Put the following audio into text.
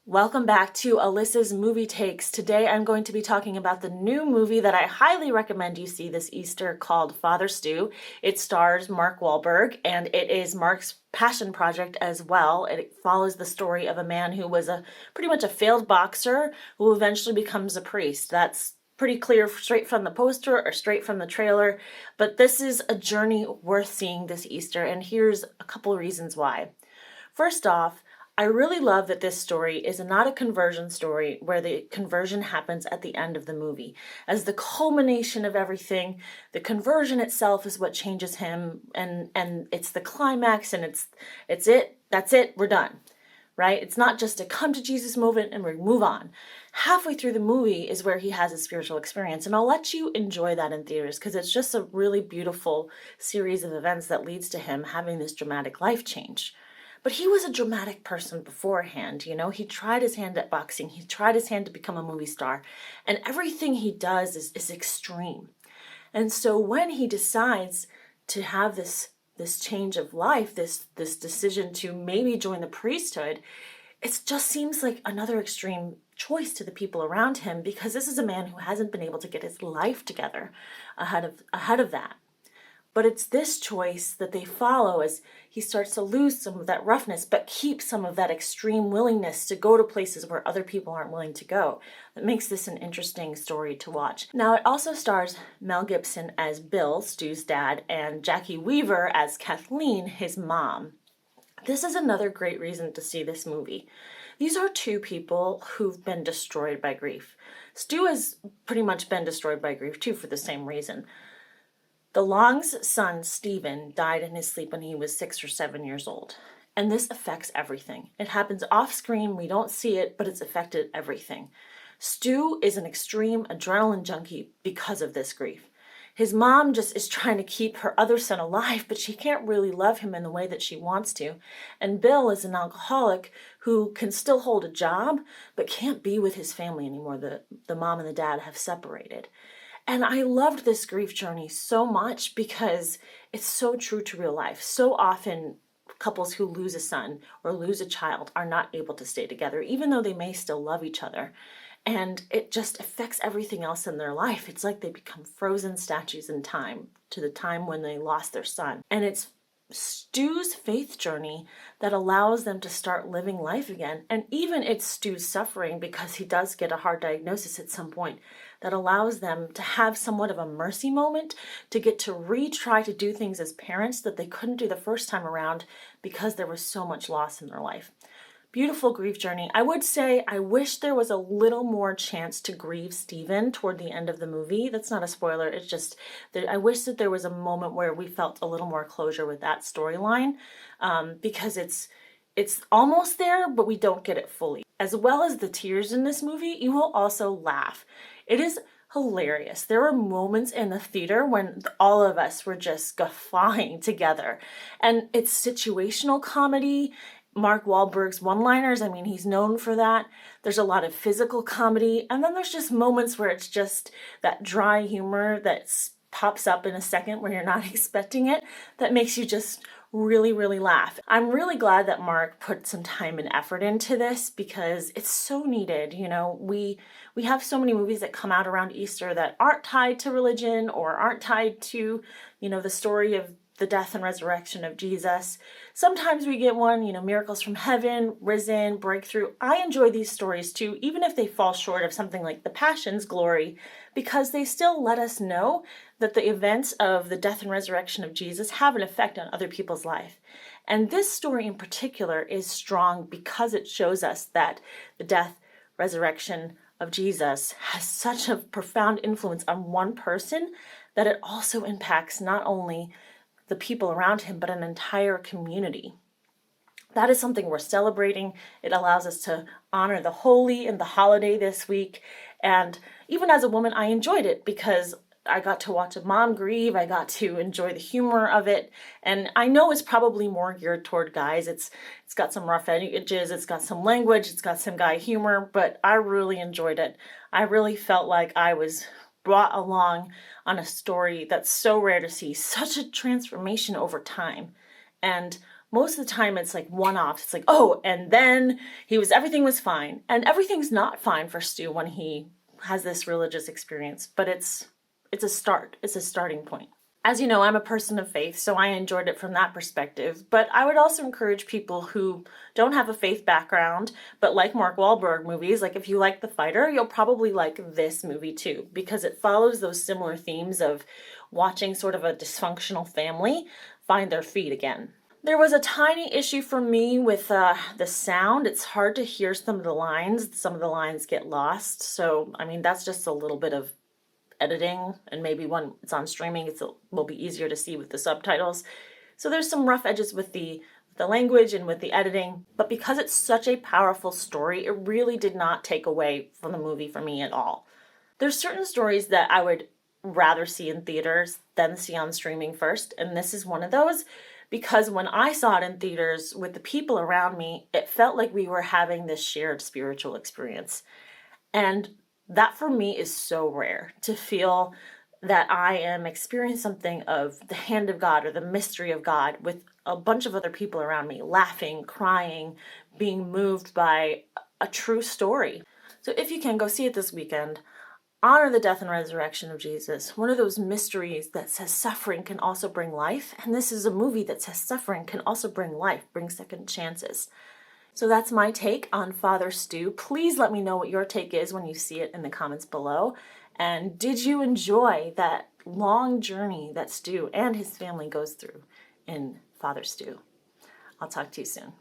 Welcome back to Alyssa's Movie Takes. Today I'm going to be talking about the new movie that I highly recommend you see this Easter called Father Stu. It stars Mark Wahlberg and it is Mark's passion project as well. It follows the story of a man who was pretty much a failed boxer who eventually becomes a priest. That's pretty clear straight from the poster or straight from the trailer, but this is a journey worth seeing this Easter, and here's a couple of reasons why. First off, I really love that this story is not a conversion story where the conversion happens at the end of the movie. As the culmination of everything, the conversion itself is what changes him, and it's the climax, and that's it, we're done. Right? It's not just a come to Jesus moment and we move on. Halfway through the movie is where he has a spiritual experience, and I'll let you enjoy that in theaters because it's just a really beautiful series of events that leads to him having this dramatic life change. But he was a dramatic person beforehand, he tried his hand at boxing, he tried his hand to become a movie star, and everything he does is extreme. And so when he decides to have this change of life, this decision to maybe join the priesthood, it just seems like another extreme choice to the people around him, because this is a man who hasn't been able to get his life together ahead of that. But it's this choice that they follow as he starts to lose some of that roughness, but keep some of that extreme willingness to go to places where other people aren't willing to go. That makes this an interesting story to watch. Now, it also stars Mel Gibson as Bill, Stu's dad, and Jacki Weaver as Kathleen, his mom. This is another great reason to see this movie. These are two people who've been destroyed by grief. Stu has pretty much been destroyed by grief too, for the same reason. The Long's son, Stephen, died in his sleep when he was 6 or 7 years old. And this affects everything. It happens off screen, we don't see it, but it's affected everything. Stu is an extreme adrenaline junkie because of this grief. His mom just is trying to keep her other son alive, but she can't really love him in the way that she wants to. And Bill is an alcoholic who can still hold a job, but can't be with his family anymore. The mom and the dad have separated. And I loved this grief journey so much because it's so true to real life. So often couples who lose a son or lose a child are not able to stay together, even though they may still love each other. And it just affects everything else in their life. It's like they become frozen statues in time to the time when they lost their son. And it's Stu's faith journey that allows them to start living life again. And even it's Stu's suffering, because he does get a hard diagnosis at some point, that allows them to have somewhat of a mercy moment to get to retry to do things as parents that they couldn't do the first time around because there was so much loss in their life. Beautiful grief journey. I would say I wish there was a little more chance to grieve Stephen toward the end of the movie. That's not a spoiler. It's just that I wish that there was a moment where we felt a little more closure with that storyline, because it's almost there, but we don't get it fully. As well as the tears in this movie, you will also laugh. It is hilarious. There were moments in the theater when all of us were just guffawing together. And it's situational comedy. Mark Wahlberg's one-liners, he's known for that. There's a lot of physical comedy. And then there's just moments where it's just that dry humor that pops up in a second when you're not expecting it, that makes you just really, really laugh. I'm really glad that Mark put some time and effort into this because it's so needed. We have so many movies that come out around Easter that aren't tied to religion or aren't tied to, the story of the death and resurrection of Jesus. Sometimes we get one, Miracles from Heaven, Risen, Breakthrough. I enjoy these stories too, even if they fall short of something like The Passion's glory, because they still let us know that the events of the death and resurrection of Jesus have an effect on other people's life. And this story in particular is strong because it shows us that the death, resurrection of Jesus has such a profound influence on one person that it also impacts not only the people around him, but an entire community. That is something we're celebrating. It allows us to honor the holy and the holiday this week. And even as a woman, I enjoyed it because I got to watch a mom grieve. I got to enjoy the humor of it. And I know it's probably more geared toward guys. It's got some rough edges. It's got some language. It's got some guy humor, but I really enjoyed it. I really felt like I was brought along on a story that's so rare to see, such a transformation over time. And Most of the time it's like one-off. It's like, oh, and then everything was fine. And everything's not fine for Stu when he has this religious experience, but it's a start. It's a starting point. As you know, I'm a person of faith, so I enjoyed it from that perspective. But I would also encourage people who don't have a faith background, but like Mark Wahlberg movies, like if you like The Fighter, you'll probably like this movie too, because it follows those similar themes of watching sort of a dysfunctional family find their feet again. There was a tiny issue for me with the sound. It's hard to hear some of the lines. Some of the lines get lost. So, I mean, that's just a little bit of editing, and maybe when it's on streaming it will be easier to see with the subtitles. So there's some rough edges with the language and with the editing, but because it's such a powerful story, it really did not take away from the movie for me at all. There's certain stories that I would rather see in theaters than see on streaming first, and this is one of those, because when I saw it in theaters with the people around me, it felt like we were having this shared spiritual experience. And that for me is so rare, to feel that I am experiencing something of the hand of God or the mystery of God with a bunch of other people around me, laughing, crying, being moved by a true story. So if you can, go see it this weekend. Honor the death and resurrection of Jesus. One of those mysteries that says suffering can also bring life. And this is a movie that says suffering can also bring life, bring second chances. So that's my take on Father Stu. Please let me know what your take is when you see it in the comments below. And did you enjoy that long journey that Stu and his family goes through in Father Stu? I'll talk to you soon.